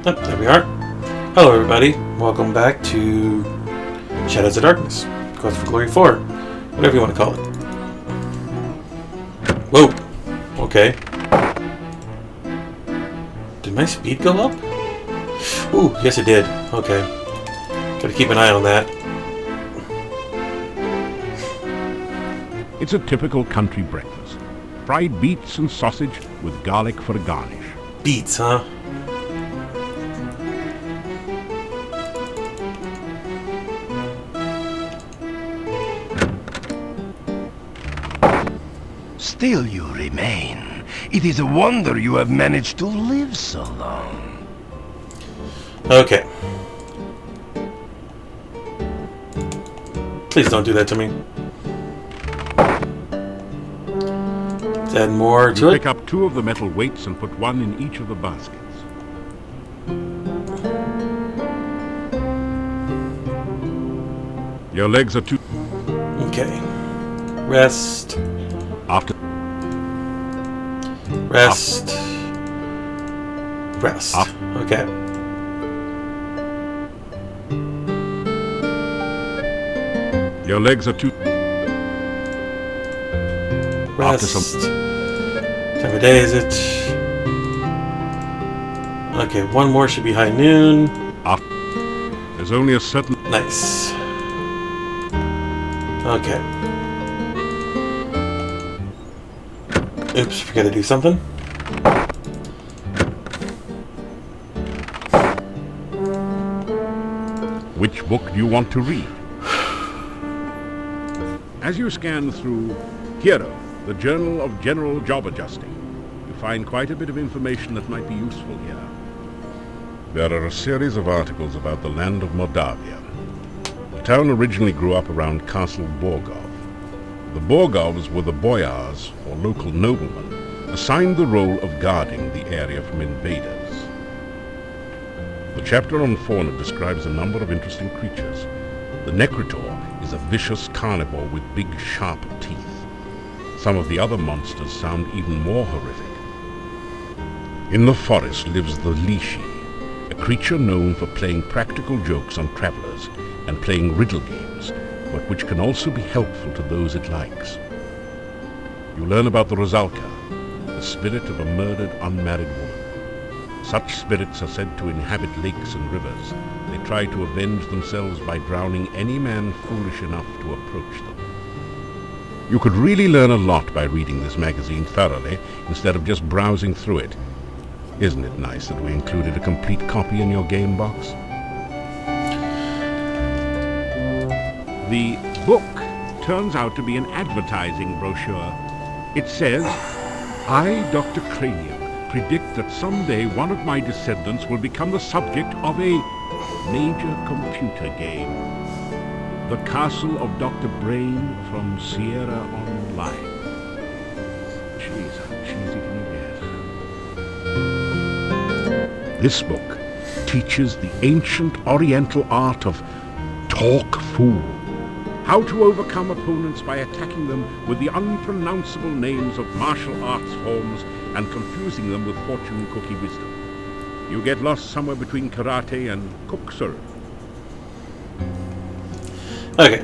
Oh, there we are. Hello everybody, welcome back to Shadows of Darkness, QGF4, whatever you want to call it. Whoa, okay. Did my speed go up? Ooh, yes it did. Okay. Gotta keep an eye on that. It's a typical country breakfast. Fried beets and sausage with garlic for a garnish. Beets, huh? Still you remain. It is a wonder you have managed to live so long. Okay. Please don't do that to me. Let's add more to it. Pick up 2 of the metal weights and put 1 in each of the baskets. Your legs are too... Okay. Rest. After... Rest. Rest. Okay. Your legs are too... Rest. After some... Time of day is it? Okay, 1 more should be high noon. There's only a certain... Nice. Okay. Oops, forgot to do something. Which book do you want to read? As you scan through Hero, the Journal of General Job Adjusting, you find quite a bit of information that might be useful here. There are a series of articles about the land of Moldavia. The town originally grew up around Castle Borgov. The Borgovs were the boyars, or local noblemen, assigned the role of guarding the area from invaders. The chapter on fauna describes a number of interesting creatures. The Necritor is a vicious carnivore with big, sharp teeth. Some of the other monsters sound even more horrific. In the forest lives the Lishi, a creature known for playing practical jokes on travelers and playing riddle games, but which can also be helpful to those it likes. You learn about the Rosalka, the spirit of a murdered, unmarried woman. Such spirits are said to inhabit lakes and rivers. They try to avenge themselves by drowning any man foolish enough to approach them. You could really learn a lot by reading this magazine thoroughly, instead of just browsing through it. Isn't it nice that we included a complete copy in your game box? The book turns out to be an advertising brochure. It says, I, Dr. Cranium, predict that someday one of my descendants will become the subject of a major computer game. The Castle of Dr. Brain from Sierra Online. Jeez, how cheesy can you get? This book teaches the ancient Oriental art of talk fool. How to overcome opponents by attacking them with the unpronounceable names of martial arts forms and confusing them with fortune cookie wisdom. You get lost somewhere between karate and kokusuru. Okay.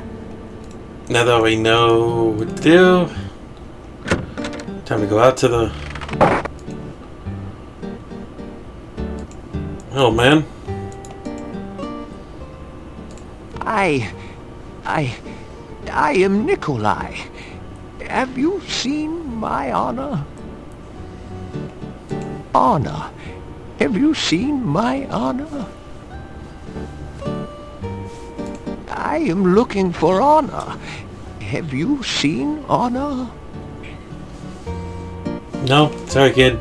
Now that we know what to do, time to go out to the... Oh, man. I am Nikolai. Have you seen my honor? Honor. Have you seen my honor? I am looking for honor. Have you seen honor? No, sorry, kid.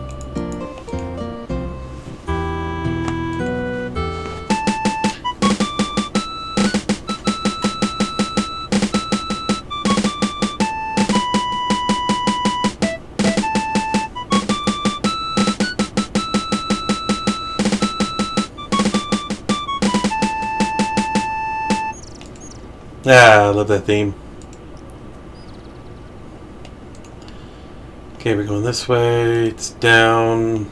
Ah, I love that theme. Okay, we're going this way. It's down,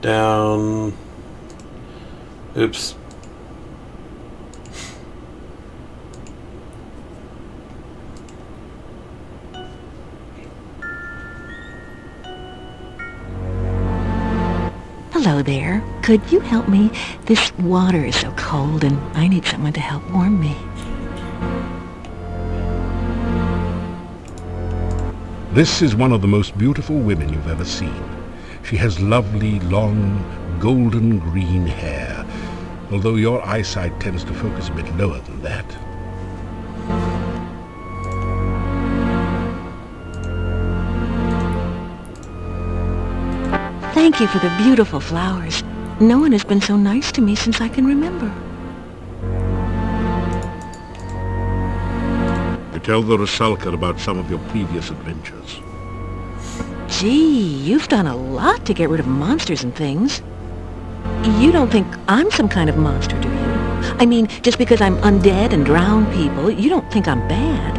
down, Oops. Hello there. Could you help me? This water is so cold and I need someone to help warm me. This is one of the most beautiful women you've ever seen. She has lovely, long, golden green hair, although your eyesight tends to focus a bit lower than that. Thank you for the beautiful flowers. No one has been so nice to me since I can remember. You tell the Rusalka about some of your previous adventures. Gee, you've done a lot to get rid of monsters and things. You don't think I'm some kind of monster, do you? I mean, just because I'm undead and drown people, you don't think I'm bad.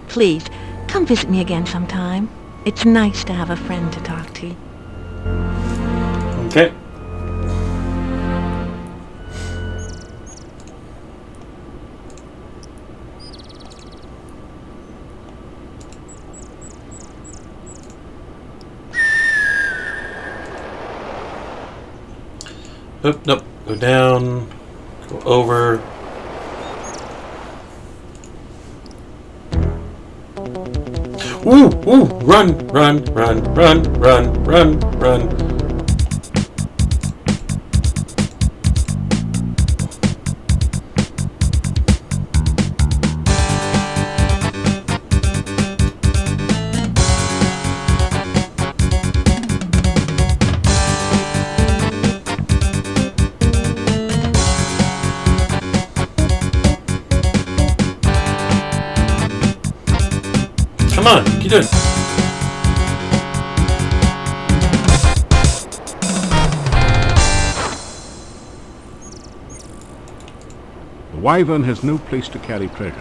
Please, come visit me again sometime. It's nice to have a friend to talk to. Okay. Oop, nope. Go down. Go over. Ooh, ooh, run, run, run, run, run, run, run. Come on, keep doing it. The wyvern has no place to carry treasure.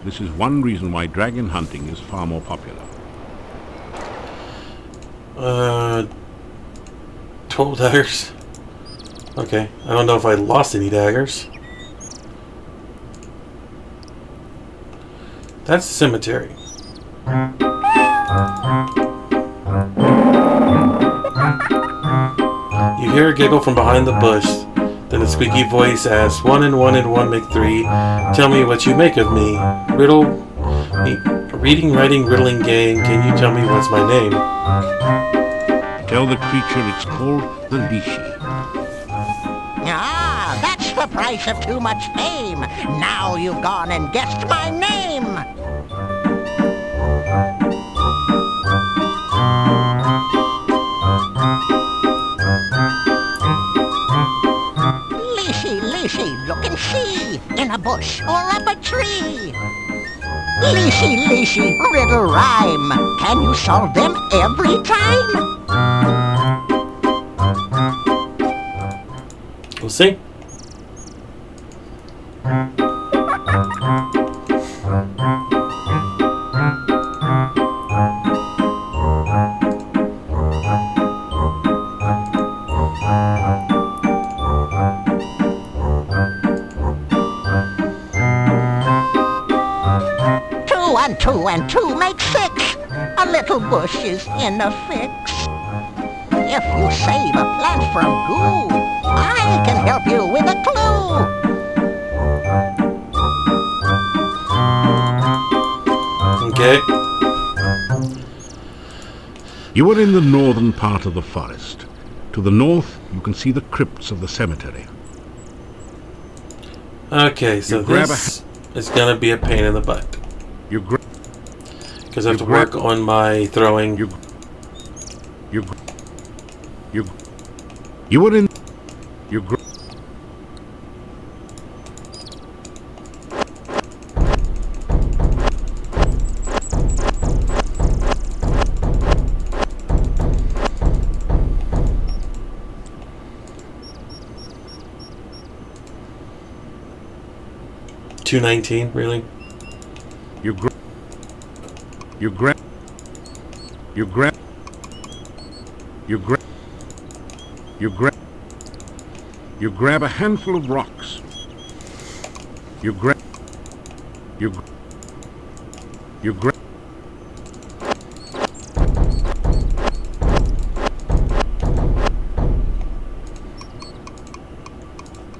This is one reason why dragon hunting is far more popular. 12 daggers. Okay, I don't know if I lost any daggers. That's the cemetery. You hear a giggle from behind the bush. Then a squeaky voice asks, 1 and 1 and 1 make 3. Tell me what you make of me. Reading, writing, riddling game. Can you tell me what's my name? Tell the creature it's called the Lishi. Ah, that's the price of too much fame. Now you've gone and guessed my name. Lishi, Lishi, look and see, in a bush or up a tree. Lishi, Lishi, riddle rhyme. Can you solve them every time? We'll see. Two and two make 6. A little bush is in a fix. If you save a plant from goo, I can help you with a clue. Okay. You are in the northern part of the forest. To the north, you can see the crypts of the cemetery. Okay, so this is going to be a pain in the butt. Because I have to work on my throwing. You were in. You. 219, really? You grab a handful of rocks. You grab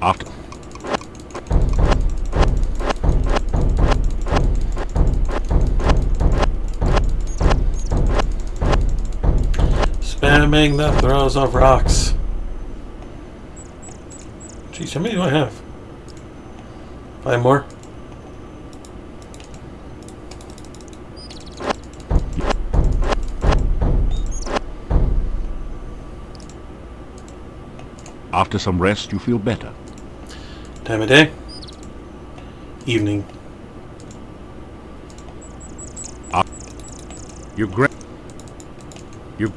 after Spamming the throws of rocks. Jeez, how many do I have? 5 more? After some rest, you feel better. Time of day? Evening. You grab you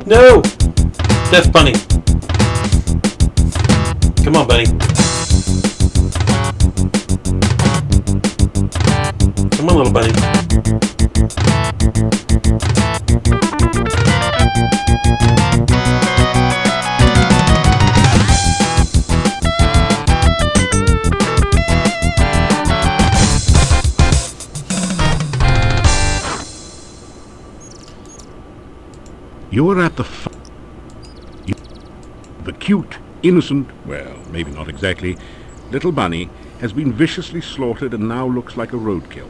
No! Death Bunny. Come on, Bunny. Come on, little bunny. You are at the cute, innocent, well, maybe not exactly, little bunny has been viciously slaughtered and now looks like a roadkill.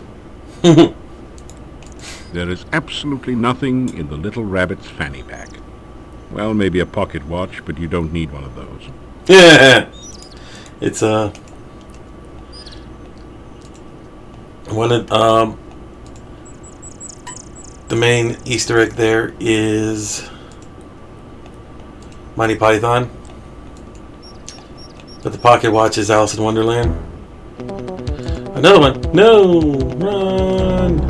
There is absolutely nothing in the little rabbit's fanny pack. Well, maybe a pocket watch, but you don't need one of those. Yeah! It's one of the main Easter egg there is Monty Python, but the pocket watch is Alice in Wonderland. Another one. No! Run!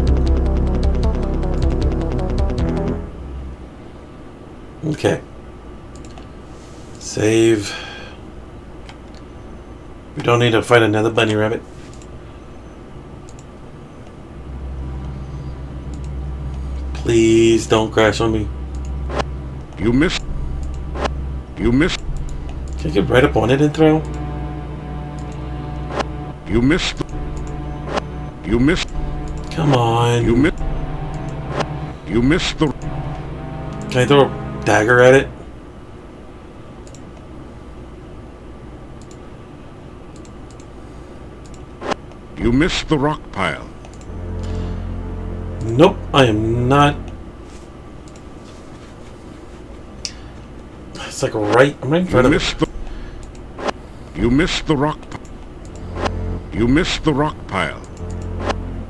Okay. Save. We don't need to fight another bunny rabbit. Please don't crash on me. You missed. Can I get right up on it and throw? You missed. Come on. You missed the. Can I throw a dagger at it? You missed the rock pile. Nope, I am not. It's like right. I'm right in front of it. You missed the rock. You missed the rock pile.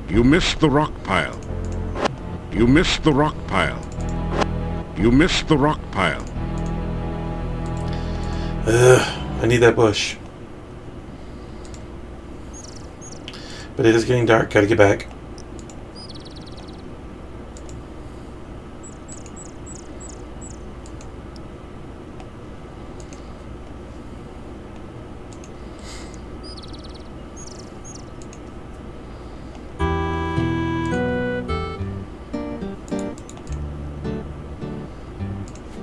You missed the rock pile. You missed the rock pile. You missed the rock pile. I need that bush. But it is getting dark. Gotta get back.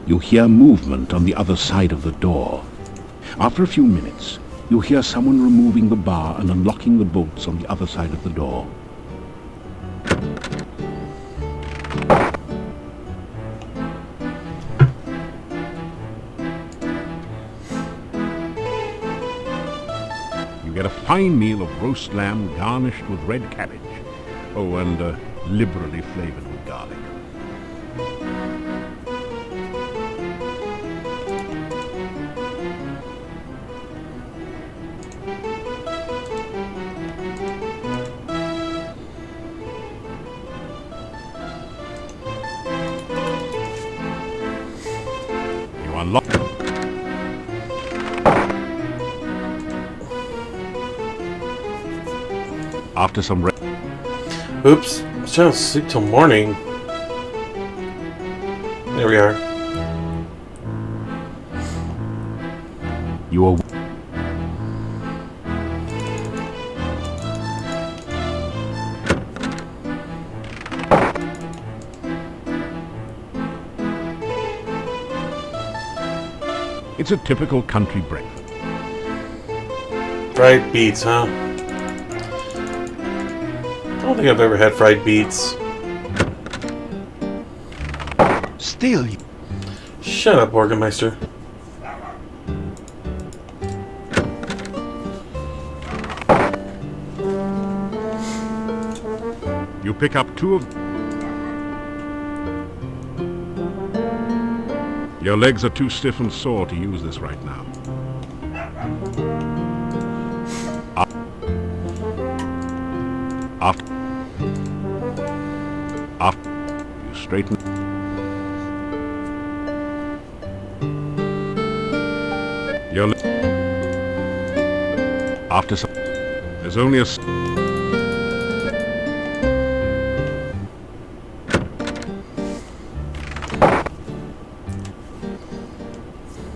You hear movement on the other side of the door. After a few minutes, you hear someone removing the bar and unlocking the bolts on the other side of the door. You get a fine meal of roast lamb garnished with red cabbage. Oh, and liberally flavored with garlic. Unlock. After some rest. Oops. I was trying to sleep till morning. There we are. You are. It's a typical country breakfast. Fried beets, huh? I don't think I've ever had fried beets. Still, Shut up, Burgermeister. You pick up 2 of... Your legs are too stiff and sore to use this right now. After you straighten... Your after some... There's only a...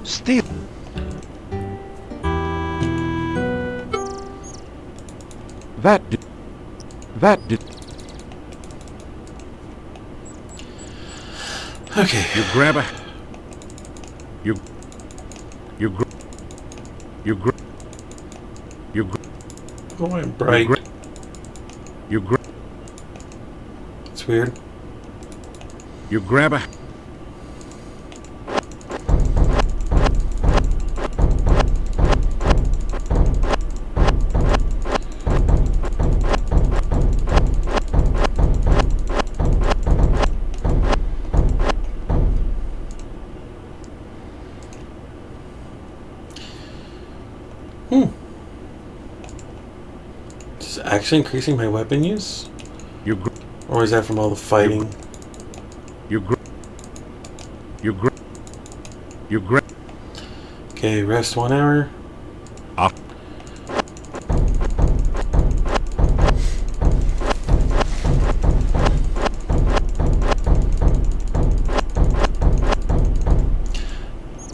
still. That did. Okay. You grab a... You grab... Oh, I'm bright. You grab... It's weird. You grab a... Is it actually increasing my weapon use? You grab... Or is that from all the fighting? You grab... Okay, rest 1 hour. Up.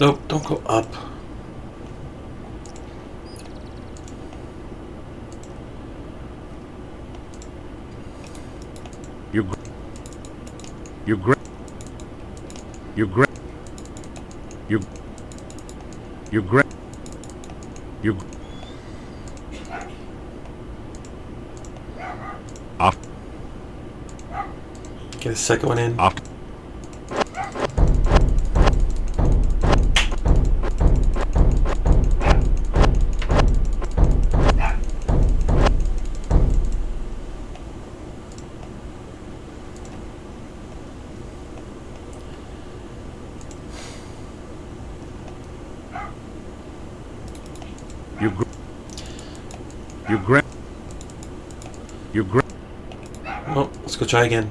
Nope, don't go up. You grab... You grab... You grab... You grab... You... After... Get a second one in. After... You grab... Oh, let's go try again.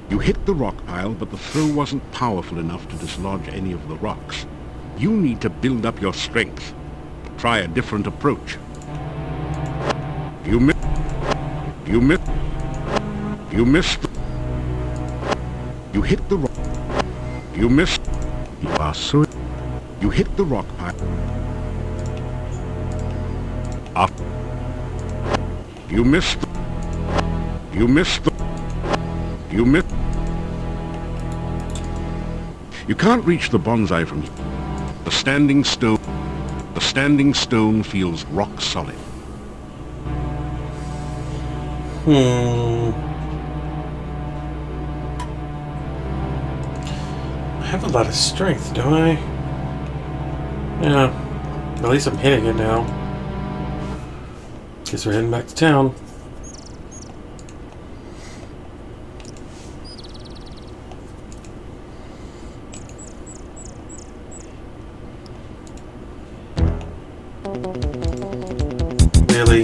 You hit the rock pile, but the throw wasn't powerful enough to dislodge any of the rocks. You need to build up your strength. Try a different approach. You missed. You missed. You missed. You hit the rock. You missed. You are so... You hit the rock pile. Up. You missed. You missed. You missed. You can't reach the bonsai from here. The standing stone feels rock solid. I have a lot of strength, don't I? Yeah. At least I'm hitting it now. Guess we're heading back to town. Really?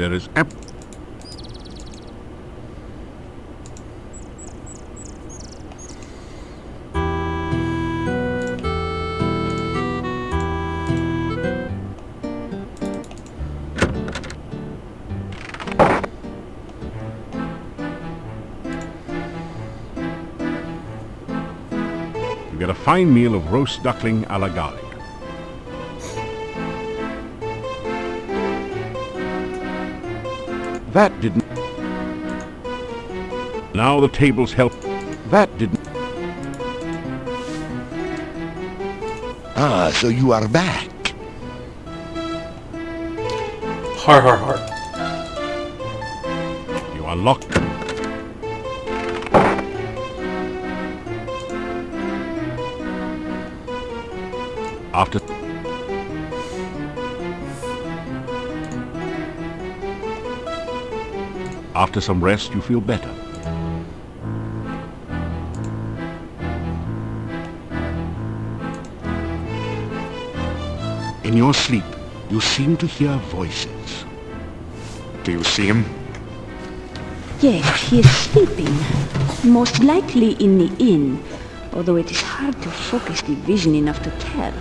There is You get a fine meal of roast duckling a la garlic. That didn't... Now the tables help. That didn't... Ah, so you are back. Har har har. You are locked. After some rest, you feel better. In your sleep, you seem to hear voices. Do you see him? Yes, he is sleeping. Most likely in the inn, although it is hard to focus the vision enough to tell.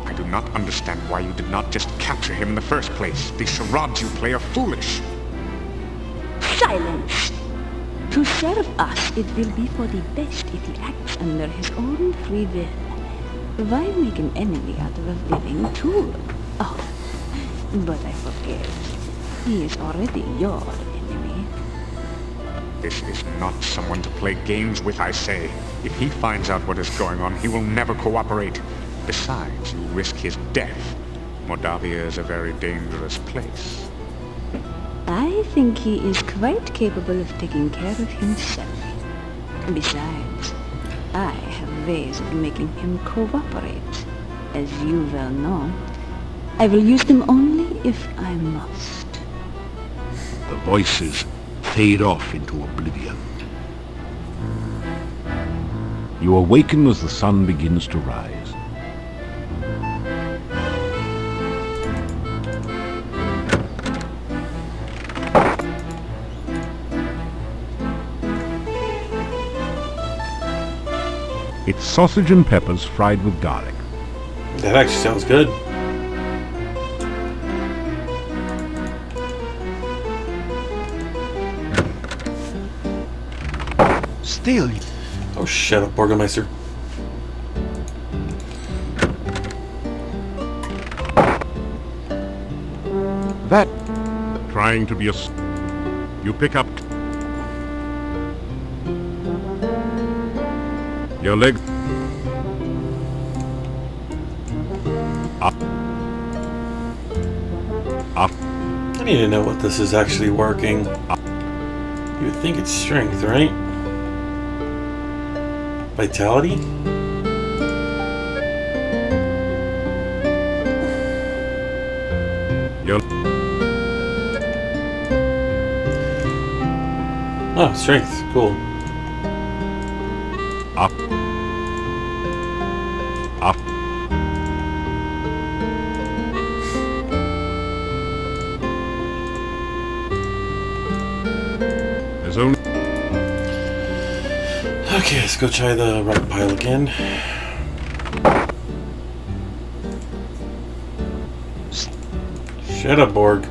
I do not understand why you did not just capture him in the first place. The charades you play are foolish. Silence! To serve us, it will be for the best if he acts under his own free will. Why make an enemy out of a willing tool? Oh, but I forget. He is already your enemy. This is not someone to play games with, I say. If he finds out what is going on, he will never cooperate. Besides, you risk his death. Moldavia is a very dangerous place. I think he is quite capable of taking care of himself. Besides, I have ways of making him cooperate. As you well know, I will use them only if I must. The voices fade off into oblivion. You awaken as the sun begins to rise. It's sausage and peppers fried with garlic. That actually sounds good. Still, Oh, shut up, Burgermeister. That... Trying to be a... You pick up... Your leg... Up. Up. I need to know what this is actually working. Up. You would think it's strength, right? Vitality? Your... Oh, strength. Cool. Up. Up. There's only... Okay, let's go try the rock pile again. Shut up, Borg.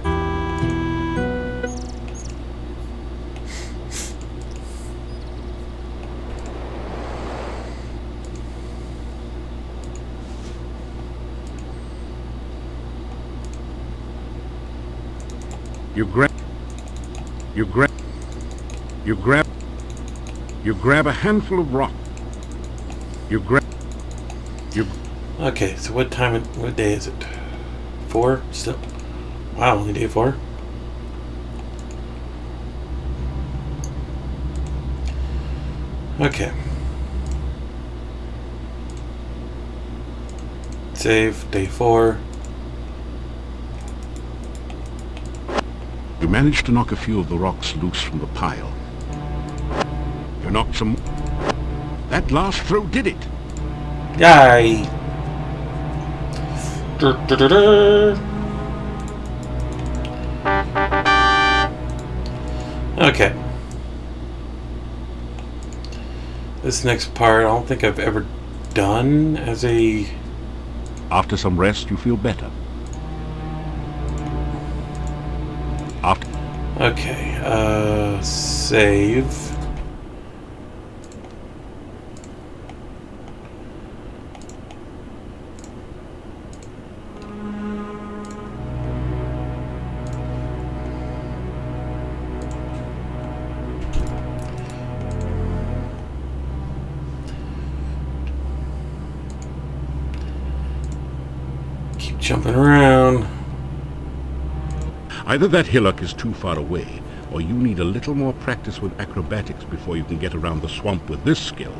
You grab a handful of rock. Okay, so what day is it? 4? Still? Wow, only day 4? Okay. Save, day 4. You managed to knock a few of the rocks loose from the pile. You knocked some... That last throw did it! Yay! Okay. This next part, I don't think I've ever done as a... After some rest, you feel better. After... Okay, save. Keep jumping around. Either that hillock is too far away, or you need a little more practice with acrobatics before you can get around the swamp with this skill.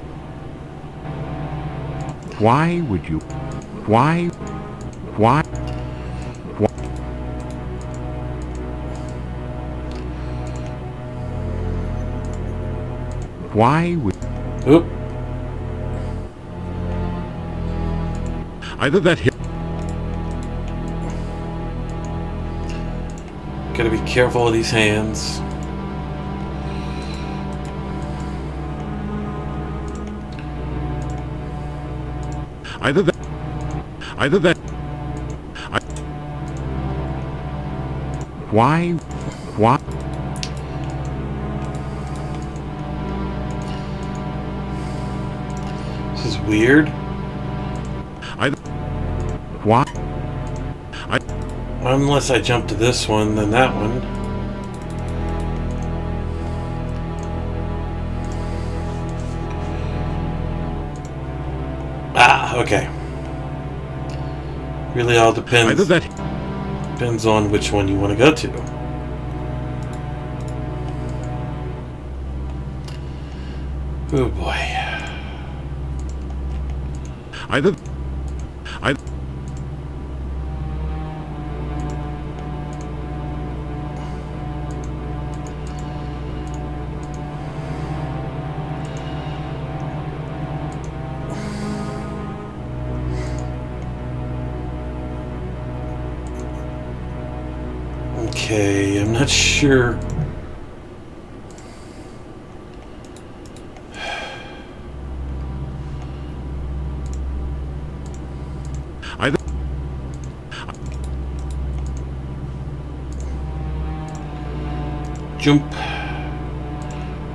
Why would you... Why... Why... Why would... Oop. Either that hill... Gotta be careful of these hands. Either that... Either that... Why... Why... This is weird. Either... Why... Unless I jump to this one, then that one. Ah, okay. Really all depends. Either that... Depends on which one you want to go to. Oh boy. Either... Either... Okay, I'm not sure. Either... Jump.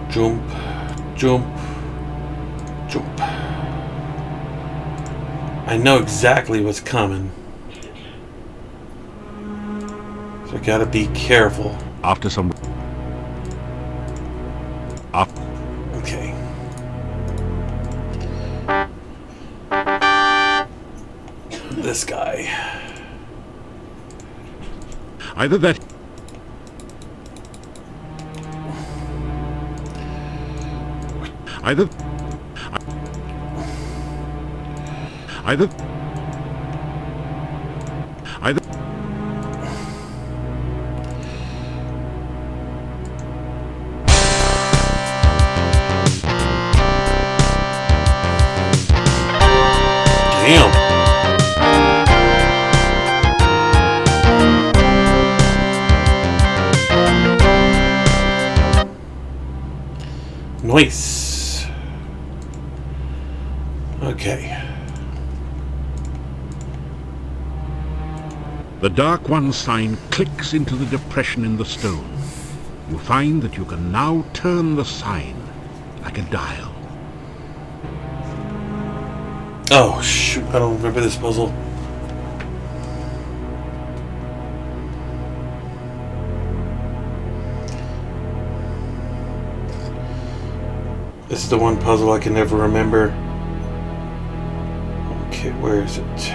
Jump. Jump. Jump. I know exactly what's coming. So I gotta be careful. After some... Okay. This guy. Either that... Either... Either... Either... Damn. Nice. Okay. The Dark One's sign clicks into the depression in the stone. You find that you can now turn the sign like a dial. Oh, shoot. I don't remember this puzzle. This is the one puzzle I can never remember. Okay, where is it?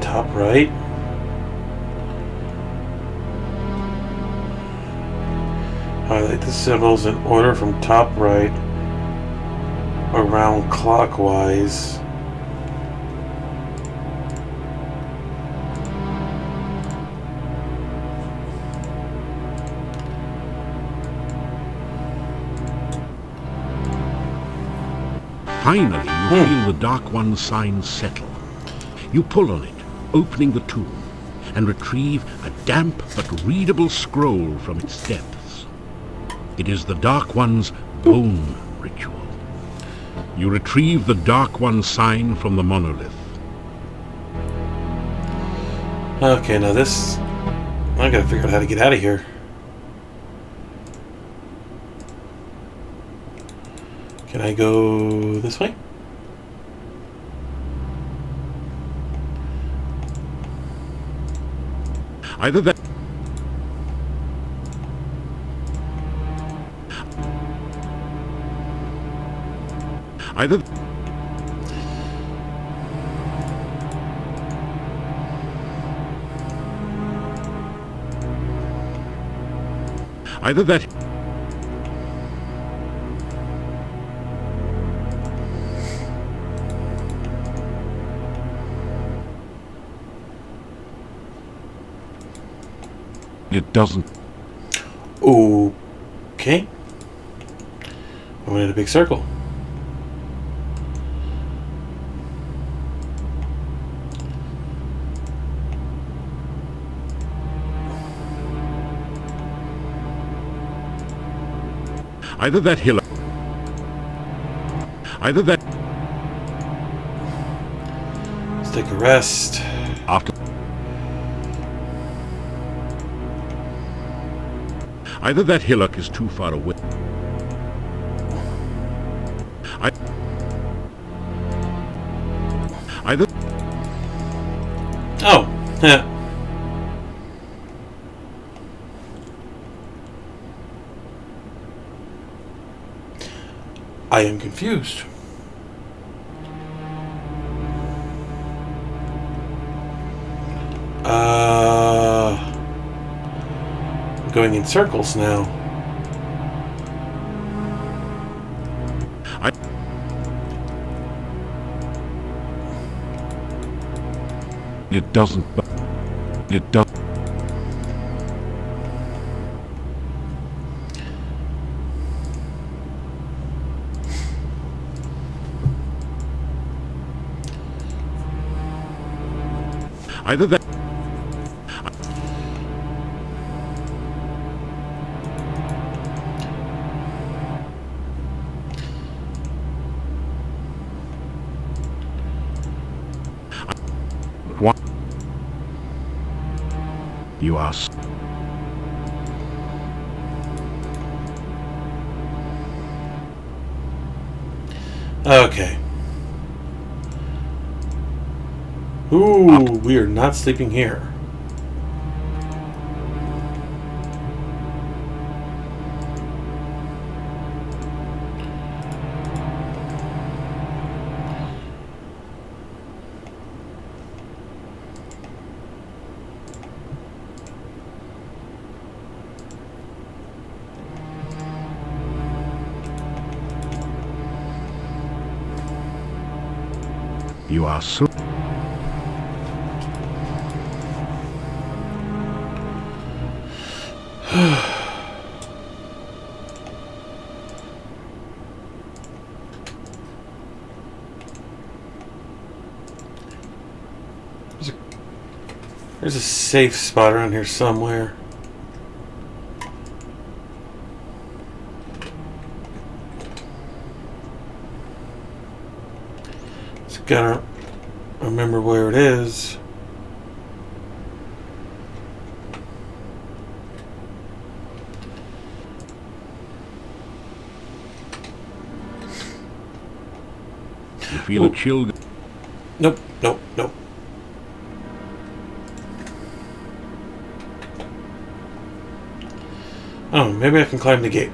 Top right. Highlight the symbols in order from top right around clockwise. Finally, you feel the Dark One's sign settle. You pull on it, opening the tomb, and retrieve a damp but readable scroll from its depths. It is the Dark One's bone ritual. You retrieve the Dark One's sign from the monolith. Okay, now this... I gotta figure out how to get out of here. Can I go this way? Either that... Either... Either that... It doesn't... Okay. I went in a big circle. Either that hill... Either that... Let's take a rest. After... Either that hillock is too far away. Either... Oh, yeah. I am confused. I'm going in circles now. It doesn't... It does... Either that... What? You are... Okay. Ooh, we are not sleeping here. You are so... There's a safe spot around here somewhere. Just gotta remember where it is. You feel a chill... Nope, nope, nope. Oh, maybe I can climb the gate.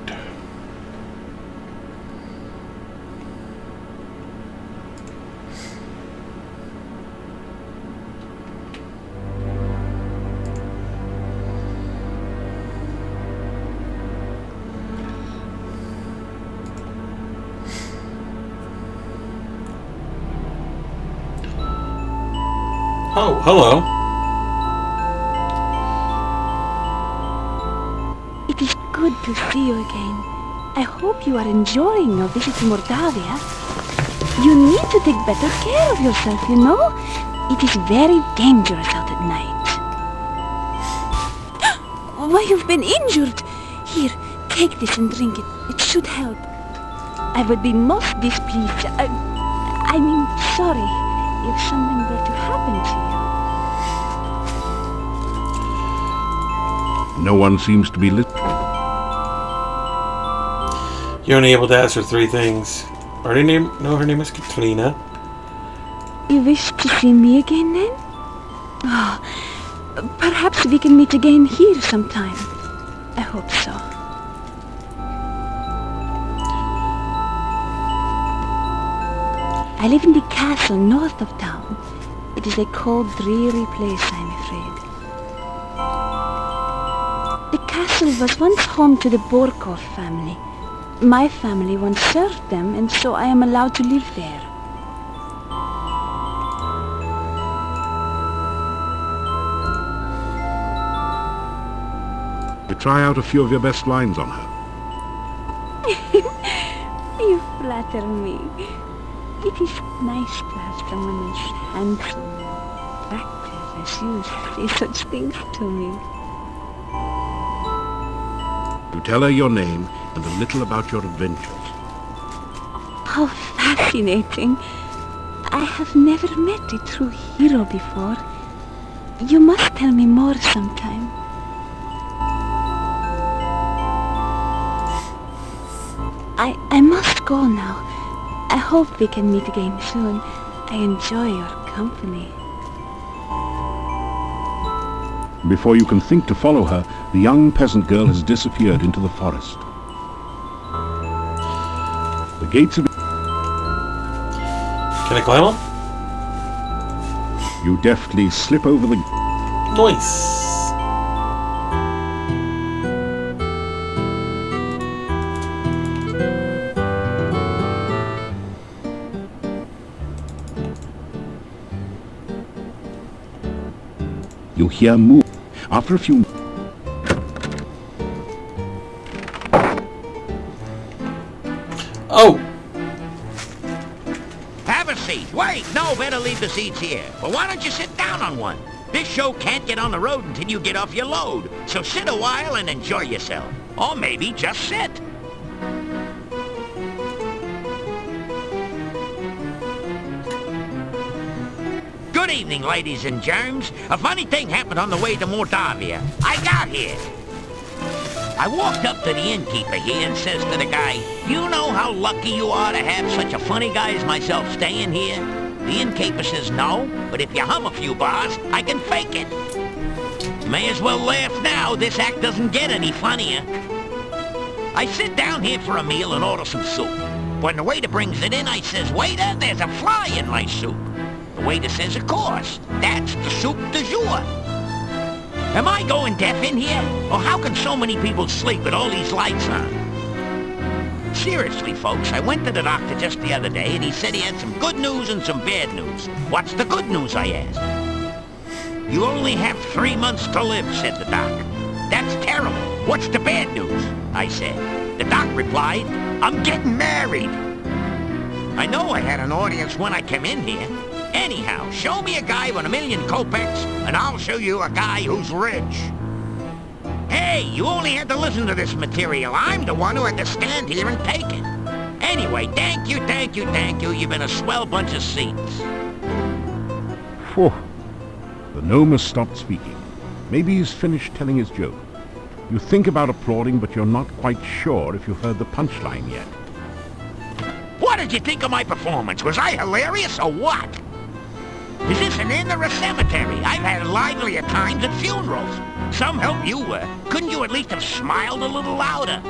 Oh, hello. It is good to see you again. I hope you are enjoying your visit to Mordavia. You need to take better care of yourself, you know? It is very dangerous out at night. Why, you've been injured! Here, take this and drink it. It should help. I would be most displeased. I mean, sorry, if something were to happen to you. No one seems to be listening. You're only able to ask her 3 things. Her name is Katrina. You wish to see me again, then? Oh, perhaps we can meet again here sometime. I hope so. I live in the castle north of town. It is a cold, dreary place, I'm afraid. The castle was once home to the Borkov family. My family once served them, and so I am allowed to live there. You try out a few of your best lines on her. You flatter me. It is nice to have someone as handsome and attractive as you say such things to me. You tell her your name and a little about your adventures. How fascinating. I have never met a true hero before. You must tell me more sometime. I must go now. I hope we can meet again soon. I enjoy your company. Before you can think to follow her, the young peasant girl has disappeared into the forest. The gates of... Can I climb them? You deftly slip over the... Nice. You hear move. After a few... Oh! Have a seat. Wait, no, better leave the seats here. Well, why don't you sit down on one? This show can't get on the road until you get off your load. So sit a while and enjoy yourself. Or maybe just sit. Good evening, ladies and germs. A funny thing happened on the way to Mordavia. I got here. I walked up to the innkeeper here and says to the guy, "You know how lucky you are to have such a funny guy as myself staying here?" The innkeeper says, "No, but if you hum a few bars, I can fake it." May as well laugh now. This act doesn't get any funnier. I sit down here for a meal and order some soup. When the waiter brings it in, I says, "Waiter, there's a fly in my soup." The waiter says, "Of course, that's the soup du jour." Am I going deaf in here? Or how can so many people sleep with all these lights on? Seriously, folks, I went to the doctor just the other day and he said he had some good news and some bad news. What's the good news, I asked. "You only have 3 months to live," said the doc. "That's terrible. What's the bad news?" I said. The doc replied, "I'm getting married." I know I had an audience when I came in here. Anyhow, show me a guy with 1,000,000 kopecks, and I'll show you a guy who's rich. Hey, you only had to listen to this material. I'm the one who had to stand here and take it. Anyway, thank you, thank you, thank you. You've been a swell bunch of seats. Phew. The gnome has stopped speaking. Maybe he's finished telling his joke. You think about applauding, but you're not quite sure if you heard the punchline yet. What did you think of my performance? Was I hilarious or what? Is this an inn or a cemetery? I've had livelier times at funerals. Some help you were. Couldn't you at least have smiled a little louder?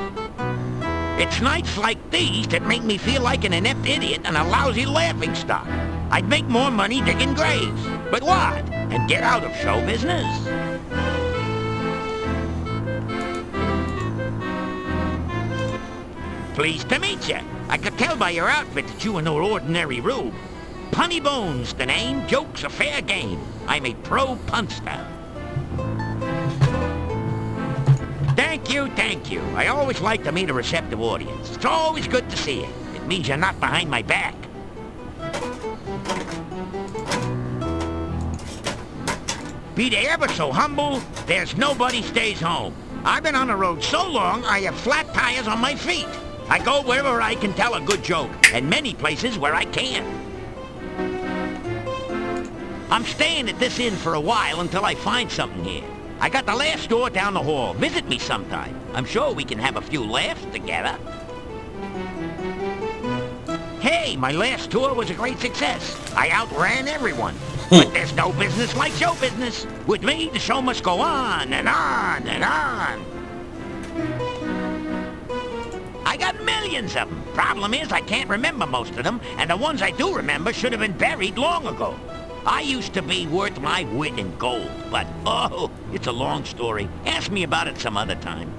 It's nights like these that make me feel like an inept idiot and a lousy laughingstock. I'd make more money digging graves. But what? And get out of show business? Pleased to meet you. I could tell by your outfit that you were no ordinary rube. Punny Bones, the name. Joke's a fair game. I'm a pro punster. Thank you, thank you. I always like to meet a receptive audience. It's always good to see it. It means you're not behind my back. Be they ever so humble, there's nobody stays home. I've been on the road so long, I have flat tires on my feet. I go wherever I can tell a good joke, and many places where I can't. I'm staying at this inn for a while until I find something here. I got the last store down the hall. Visit me sometime. I'm sure we can have a few laughs together. Hey, my last tour was a great success. I outran everyone. But there's no business like show business. With me, the show must go on and on and on. I got millions of them. Problem is, I can't remember most of them, and the ones I do remember should have been buried long ago. I used to be worth my wit in gold, but, oh, it's a long story. Ask me about it some other time.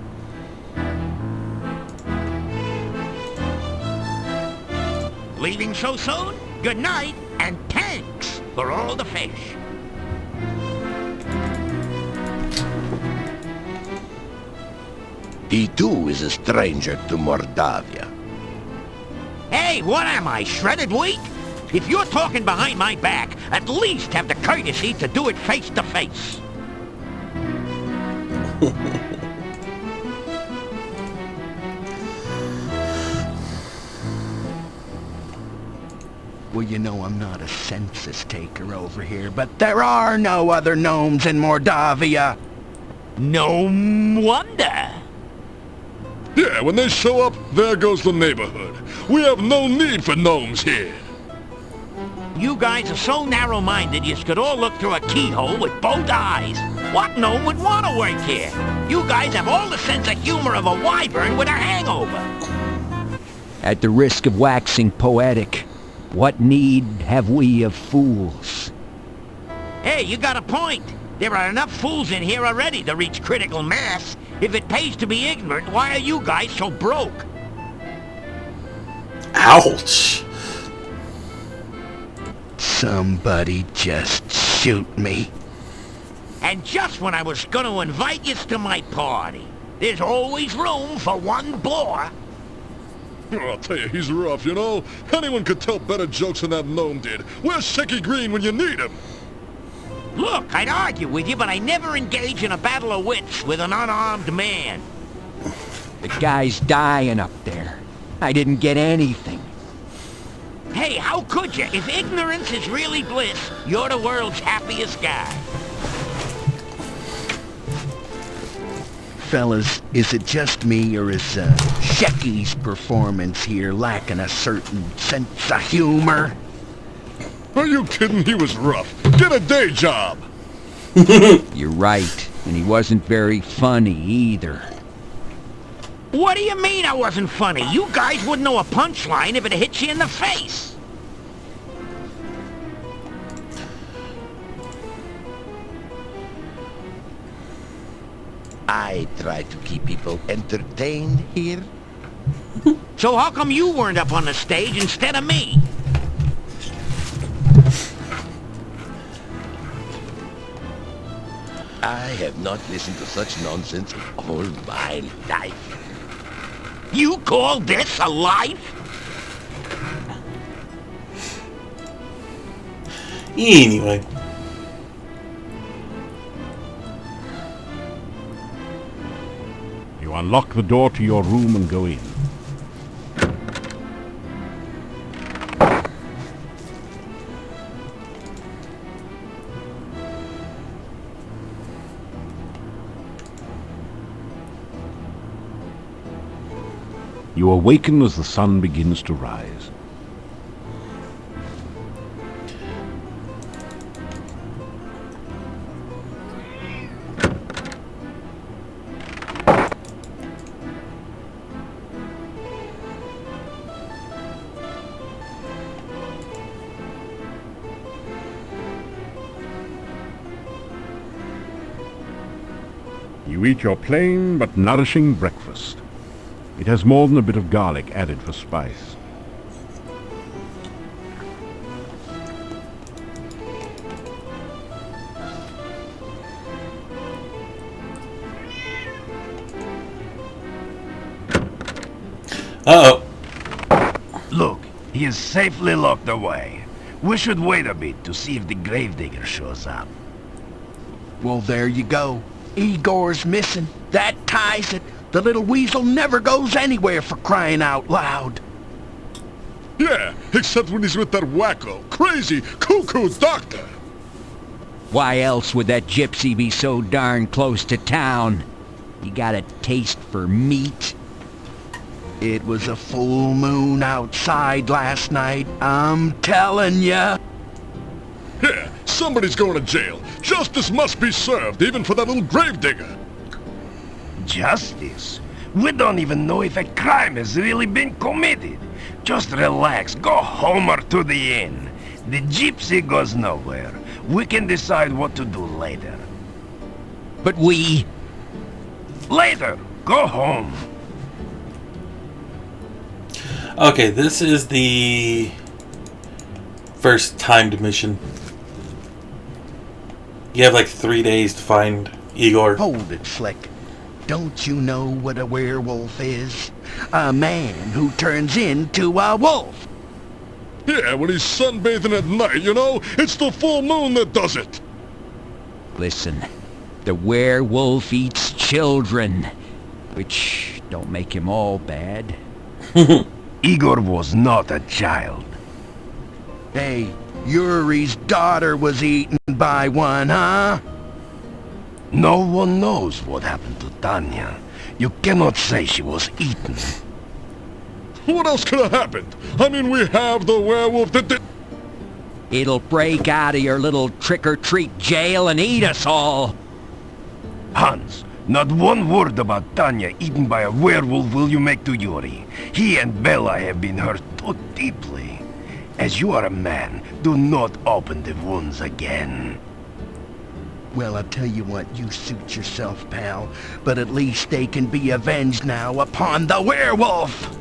Leaving so soon? Good night, and thanks for all the fish. He too is a stranger to Mordavia. Hey, what am I, shredded wheat? If you're talking behind my back, at least have the courtesy to do it face to face. Well, you know I'm not a census taker over here, but there are no other gnomes in Mordavia. No wonder. Yeah, when they show up, there goes the neighborhood. We have no need for gnomes here. You guys are so narrow-minded you could all look through a keyhole with both eyes. What gnome would want to work here? You guys have all the sense of humor of a wyvern with a hangover. At the risk of waxing poetic, what need have we of fools? Hey, you got a point. There are enough fools in here already to reach critical mass. If it pays to be ignorant, why are you guys so broke? Ouch. Somebody just shoot me. And just when I was going to invite you to my party. There's always room for one bore. Oh, I'll tell you, he's rough, you know? Anyone could tell better jokes than that gnome did. Where's Shaky Green when you need him? Look, I'd argue with you, but I never engage in a battle of wits with an unarmed man. The guy's dying up there. I didn't get anything. Hey, how could you? If ignorance is really bliss, you're the world's happiest guy. Fellas, is it just me, or is Shecky's performance here lacking a certain sense of humor? Are you kidding? He was rough. Get a day job! You're right, and he wasn't very funny either. What do you mean I wasn't funny? You guys wouldn't know a punchline if it hit you in the face. I try to keep people entertained here. So how come you weren't up on the stage instead of me? I have not listened to such nonsense all my life. You call this a life? Anyway. You unlock the door to your room and go in. You awaken as the sun begins to rise. You eat your plain but nourishing breakfast. It has more than a bit of garlic added for spice. Uh-oh. Look, he is safely locked away. We should wait a bit to see if the gravedigger shows up. Well, there you go. Igor's missing. That ties it. The little weasel never goes anywhere, for crying out loud. Yeah, except when he's with that wacko, crazy, cuckoo doctor. Why else would that gypsy be so darn close to town? He got a taste for meat. It was a full moon outside last night, I'm telling ya. Yeah, somebody's going to jail. Justice must be served, even for that little gravedigger. Justice? We don't even know if a crime has really been committed. Just relax, go home or to the inn. The gypsy goes nowhere. We can decide what to do later. But we... Later, go home. Okay, this is the first timed mission. You have like 3 days to find Igor. Hold it, Flick. Don't you know what a werewolf is? A man who turns into a wolf. Yeah, when he's sunbathing at night, you know? It's the full moon that does it. Listen, the werewolf eats children, which don't make him all bad. Igor was not a child. Hey, Yuri's daughter was eaten by one, huh? No one knows what happened to Tanya. You cannot say she was eaten. What else could have happened? I mean, we have the werewolf that did... It'll break out of your little trick-or-treat jail and eat us all. Hans, not one word about Tanya eaten by a werewolf will you make to Yuri. He and Bella have been hurt too deeply. As you are a man, do not open the wounds again. Well, I'll tell you what, you suit yourself, pal. But at least they can be avenged now upon the werewolf!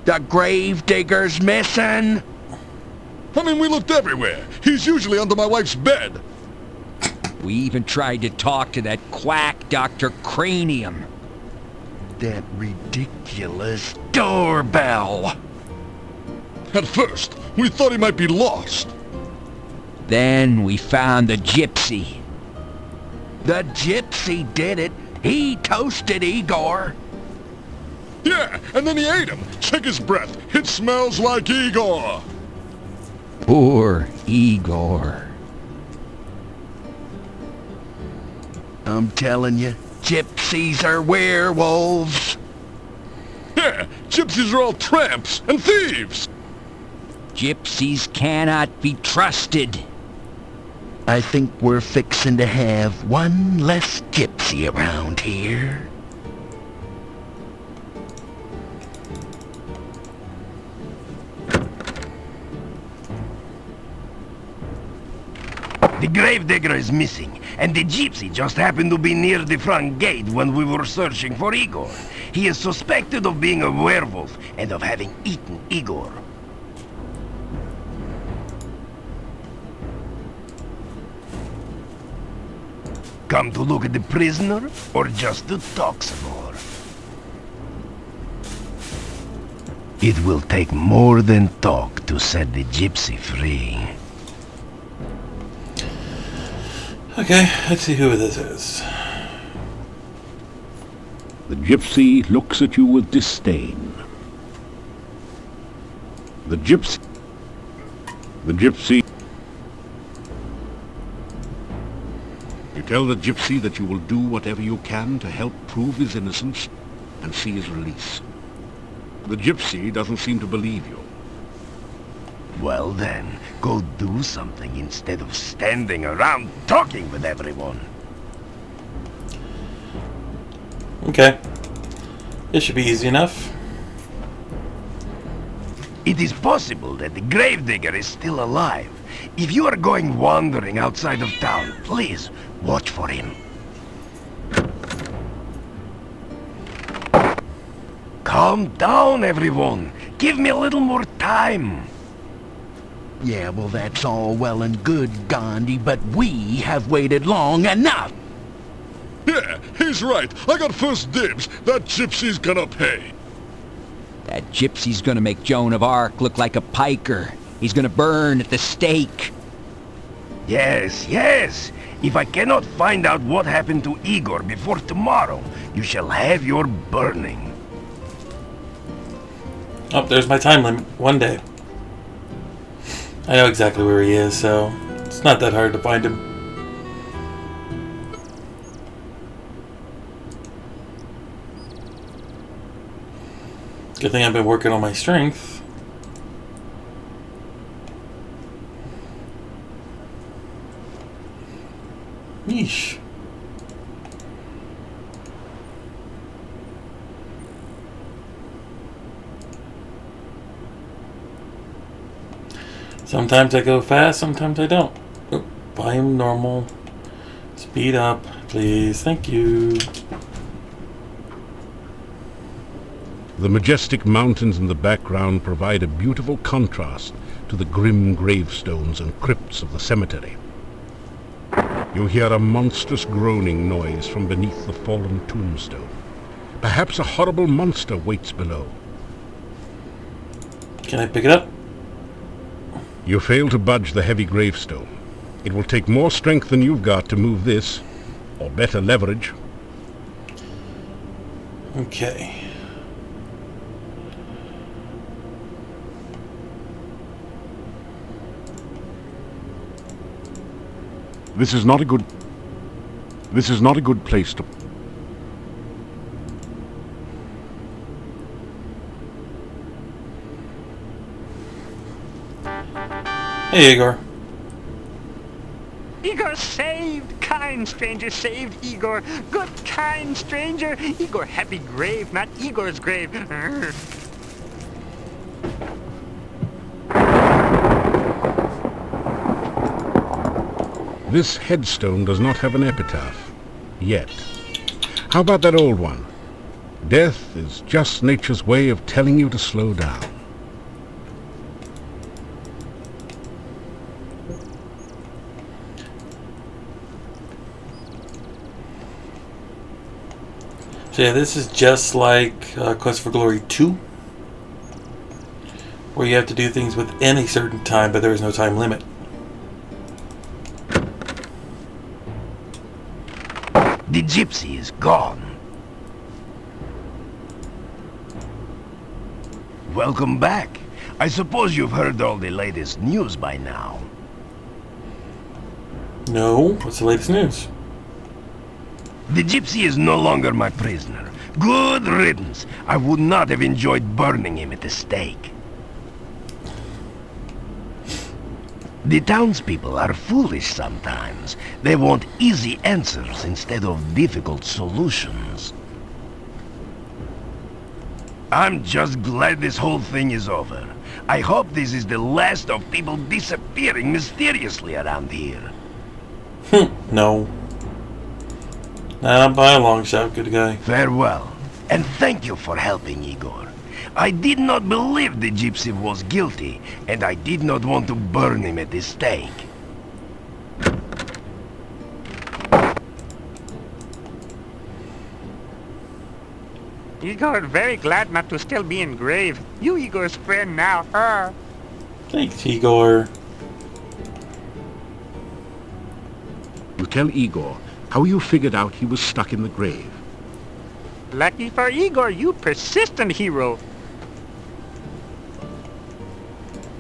The gravedigger's missing! I mean, we looked everywhere. He's usually under my wife's bed. We even tried to talk to that quack Dr. Cranium. That ridiculous doorbell! At first, we thought he might be lost. Then we found the gypsy. The gypsy did it. He toasted Igor. Yeah, and then he ate him. Check his breath. It smells like Igor. Poor Igor. I'm telling you, gypsies are werewolves. Yeah, gypsies are all tramps and thieves. Gypsies cannot be trusted. I think we're fixing to have one less gypsy around here. The gravedigger is missing, and the gypsy just happened to be near the front gate when we were searching for Igor. He is suspected of being a werewolf and of having eaten Igor. Come to look at the prisoner, or just to talk some more? It will take more than talk to set the gypsy free. Okay, let's see who this is. The gypsy looks at you with disdain. The gypsy... You tell the gypsy that you will do whatever you can to help prove his innocence and see his release. The gypsy doesn't seem to believe you. Well then, go do something instead of standing around talking with everyone. Okay. This should be easy enough. It is possible that the gravedigger is still alive. If you are going wandering outside of town, please watch for him. Calm down, everyone. Give me a little more time. Yeah, well, that's all well and good, Gandhi, but we have waited long enough. Yeah, he's He's right. I got first dibs. That gypsy's gonna pay. That gypsy's gonna make Joan of Arc look like a piker. He's gonna burn at the stake. Yes, yes. If I cannot find out what happened to Igor before tomorrow, you shall have your burning. Oh, there's my time limit. 1 day. I know exactly where he is, so it's not that hard to find him. Good thing I've been working on my strength. Yeesh. Sometimes I go fast, sometimes I don't. Oh, volume normal. Speed up, please. Thank you. The majestic mountains in the background provide a beautiful contrast to the grim gravestones and crypts of the cemetery. You hear a monstrous groaning noise from beneath the fallen tombstone. Perhaps a horrible monster waits below. Can I pick it up? You fail to budge the heavy gravestone. It will take more strength than you've got to move this, or better leverage. Okay. This is not a good place to... Hey, Igor. Igor saved! Kind stranger saved Igor! Good kind stranger! Igor happy grave, not Igor's grave! This headstone does not have an epitaph. Yet. How about that old one? Death is just nature's way of telling you to slow down. So yeah, this is just like Quest for Glory 2, where you have to do things within a certain time, but there is no time limit. The gypsy is gone. Welcome back. I suppose you've heard all the latest news by now. No? What's the latest news? The gypsy is no longer my prisoner. Good riddance. I would not have enjoyed burning him at the stake. The townspeople are foolish sometimes. They want easy answers instead of difficult solutions. I'm just glad this whole thing is over. I hope this is the last of people disappearing mysteriously around here. No. Not by a long shot, good guy. Farewell, and thank you for helping Igor. I did not believe the gypsy was guilty, and I did not want to burn him at the stake. Igor very glad not to still be in grave. You Igor's friend now, Thanks, Igor. You tell Igor how you figured out he was stuck in the grave. Lucky for Igor, you persistent hero.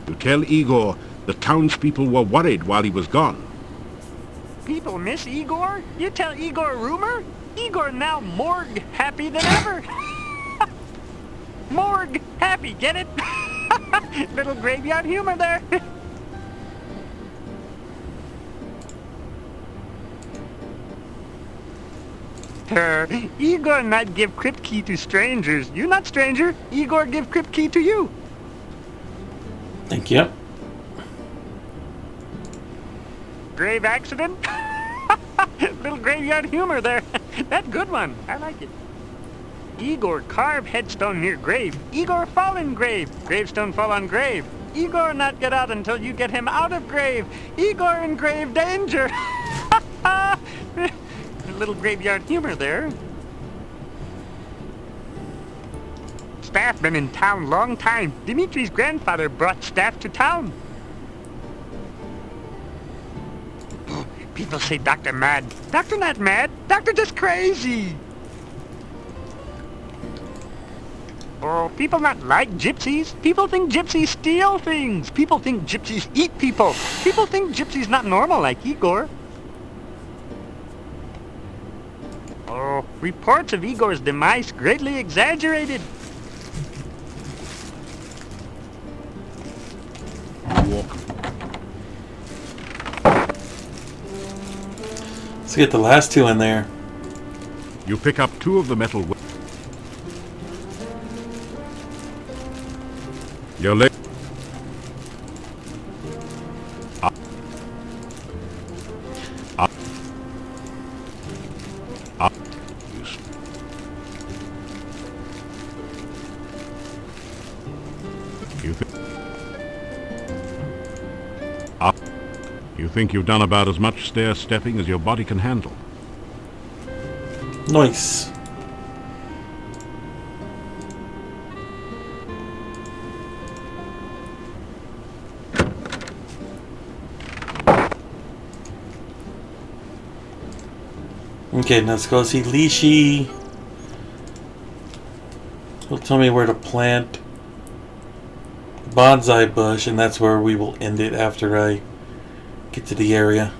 You tell Igor the townspeople were worried while he was gone. People miss Igor? You tell Igor a rumor? Igor now morgue happy than ever. Morgue happy, get it? Little graveyard humor there. Igor not give crypt key to strangers. You not stranger. Igor give crypt key to you. Thank you. Grave accident? Little graveyard humor there. That good one. I like it. Igor carve headstone near grave. Igor fall in grave. Gravestone fall on grave. Igor not get out until you get him out of grave. Igor in grave danger. little graveyard humor there. Staff been in town long time. Dimitri's grandfather brought staff to town. People say Doctor mad. Doctor not mad. Doctor just crazy. Oh, people not like gypsies. People think gypsies steal things. People think gypsies eat people. People think gypsies not normal like Igor. Oh, reports of Igor's demise greatly exaggerated. Walk. Let's get the last two in there. You pick up two of the metal. Your leg. You think you've done about as much stair-stepping as your body can handle. Nice. Okay, now let's go see Lishi. He'll tell me where to plant bonsai bush, and that's where we will end it after I get to the area.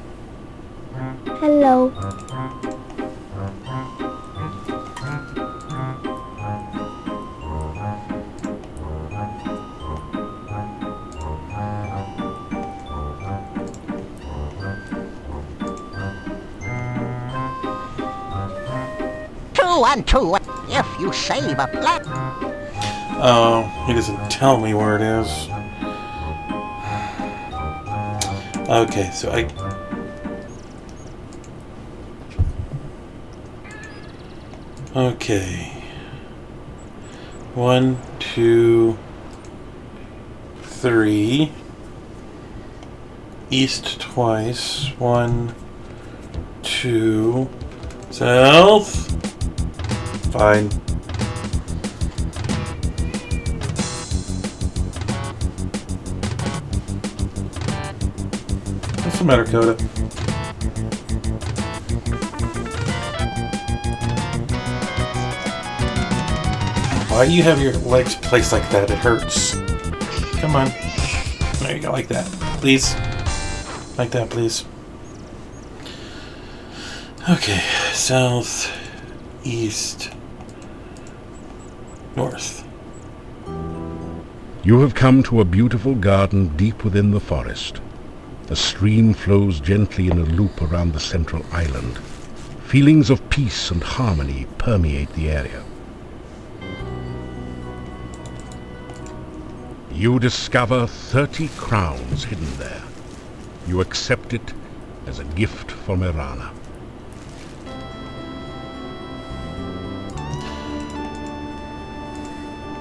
Hello. Two and two, if you save a plant. Oh, he doesn't tell me where it is. Okay, so okay. 1, 2, 3. East twice. 1, 2. South. Fine. What's the matter, Coda? Why do you have your legs placed like that? It hurts. Come on. There you go, like that. Please. Like that, please. Okay. South, east, north. You have come to a beautiful garden deep within the forest. A stream flows gently in a loop around the central island. Feelings of peace and harmony permeate the area. You discover 30 crowns hidden there. You accept it as a gift from Irana.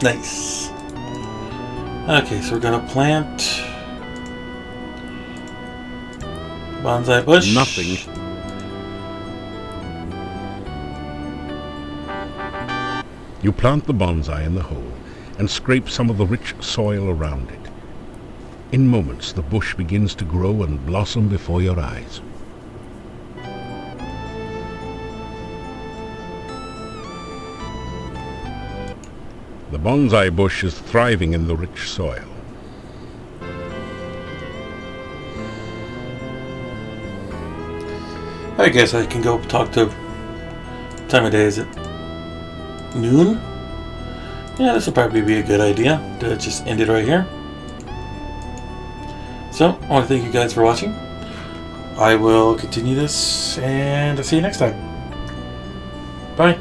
Nice. Okay, so we're gonna plant bonsai bush. Nothing. You plant the bonsai in the hole and scrape some of the rich soil around it. In moments, the bush begins to grow and blossom before your eyes. The bonsai bush is thriving in the rich soil. I guess I can go talk to... Time of day, is it noon? Yeah, this will probably be a good idea to just end it right here. So, I want to thank you guys for watching. I will continue this, and I'll see you next time. Bye.